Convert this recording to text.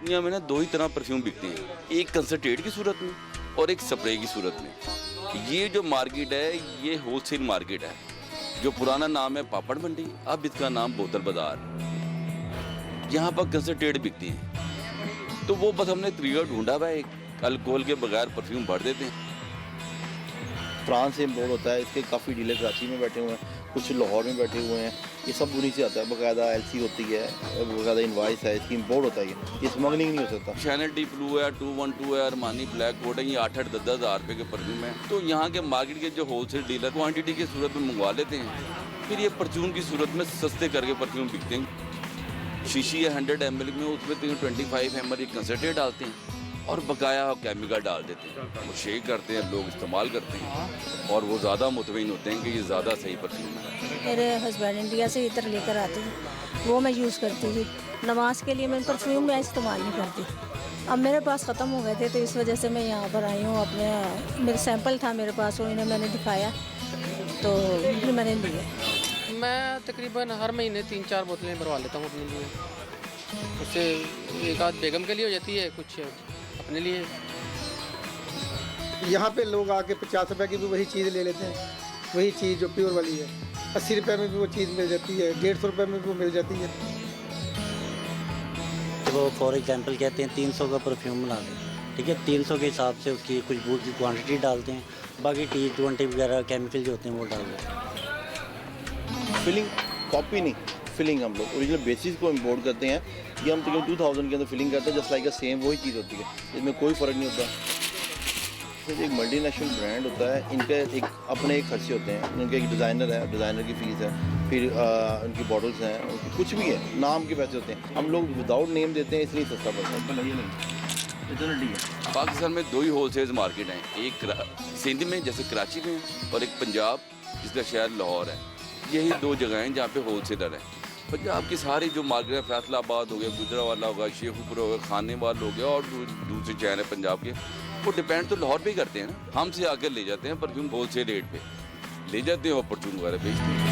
दुनिया में ना दो ही तरह परफ्यूम बिकते हैं, एक कंसनट्रेट की सूरत में और एक स्प्रे की सूरत में। ये जो मार्केट है ये होलसेल मार्केट है। जो पुराना नाम है पापड़ मंडी, अब इसका नाम बोतल बाजार। यहाँ पर कंसनट्रेट बिकती हैं, तो वो बस हमने तरीका ढूंढा हुआ है, एक अल्कोहल के बगैर परफ्यूम भर देते हैं। फ्रांस से इम्पोर्ट होता है, इसके काफ़ी डीलर कराची में बैठे हुए हैं, कुछ लाहौर में बैठे हुए हैं। ये सब उन्हीं से आता है, बाकायदा एलसी होती है, बाकायदा इनवाइस है, इसकी इम्पोर्ट होता है। ये स्मगलिंग नहीं हो सकता। शैनल डीप ब्लू है, 212 है, अरमानी ब्लैक कोट है, ये 8-8 10-10 हज़ार रुपये के परफ्यूम है। तो यहाँ के मार्केट के जो होलसेल डीलर क्वांटिटी की सूरत में मंगवा लेते हैं, फिर ये परचून की सूरत में सस्ते करके परफ्यूम बिकते हैं। शीशी है 100 ml में, उसमें 25 ml कंसनट्रेट डालते हैं और बकाया केमिकल डाल देते हैं। वो शेक करते हैं, लोग इस्तेमाल करते हैं और वो ज़्यादा मुतमईन होते हैं कि ये ज़्यादा सही परफ्यूम है। मेरे हस्बैंड इंडिया से इतर लेकर आते थे, वो मैं यूज़ करती थी। नमाज के लिए मैं परफ्यूम में इस्तेमाल नहीं करती। अब मेरे पास ख़त्म हो गए थे, तो इस वजह से मैं यहाँ पर आई हूँ। अपने मेरे सैंपल था मेरे पास, वो इन्हें मैंने दिखाया तो फिर मैंने लिए। मैं तकरीबन हर महीने 3-4 बोतलें भरवा लेता हूँ अपने लिए। उससे एक आध बेगम के लिए हो जाती है, कुछ अपने लिए। यहाँ पे लोग आके 50 रुपए की भी वही चीज़ ले लेते हैं, वही चीज़ जो प्योर वाली है। 80 रुपए में भी वो चीज़ मिल जाती है, 150 रुपए में भी वो मिल जाती है। वो फॉर एग्जांपल कहते हैं 300 का परफ्यूम बना दें, ठीक है। 300 के हिसाब से उसकी खुशबू की क्वांटिटी डालते हैं, बाकी T20 वगैरह केमिकल जो होते हैं वो डाल देते हैं। फिलिंग कॉपी नहीं, फिलिंग हम लोग ओरिजिनल बेसिस को इम्पोर्ट करते हैं। ये हम तकरीबन 2000 के अंदर फिलिंग करते हैं, जस्ट लाइक अ सेम वही चीज़ होती है, इसमें कोई फ़र्क नहीं होता। फिर एक मल्टीनेशनल ब्रांड होता है, इनके एक अपने एक खर्चे होते हैं। इनके एक डिज़ाइनर है, डिज़ाइनर की फ़ीस है, फिर उनकी बॉटल्स हैं, उनकी कुछ भी है, नाम के पैसे होते हैं। हम लोग विदाउट नेम देते हैं, इसलिए सस्ता पड़ता है। पाकिस्तान में दो ही होलसेल मार्केट हैं, एक सिंध में जैसे कराची में और एक पंजाब जिसका शहर लाहौर है। यही दो जगह हैं जहाँ पे होलसेलर हैं। पंजाब की सारी जो मार्केट है, फैसलाबाद हो गया, गुजरावाला हो गया, शेखुपुर हो गया, खानेवाल हो गया और दूसरे शहर है पंजाब के, वो डिपेंड तो लाहौर पे ही करते हैं ना। हमसे आकर ले जाते हैं परफ्यूम होलसेल रेट पे ले जाते हैं और परचून वगैरह बेचते हैं।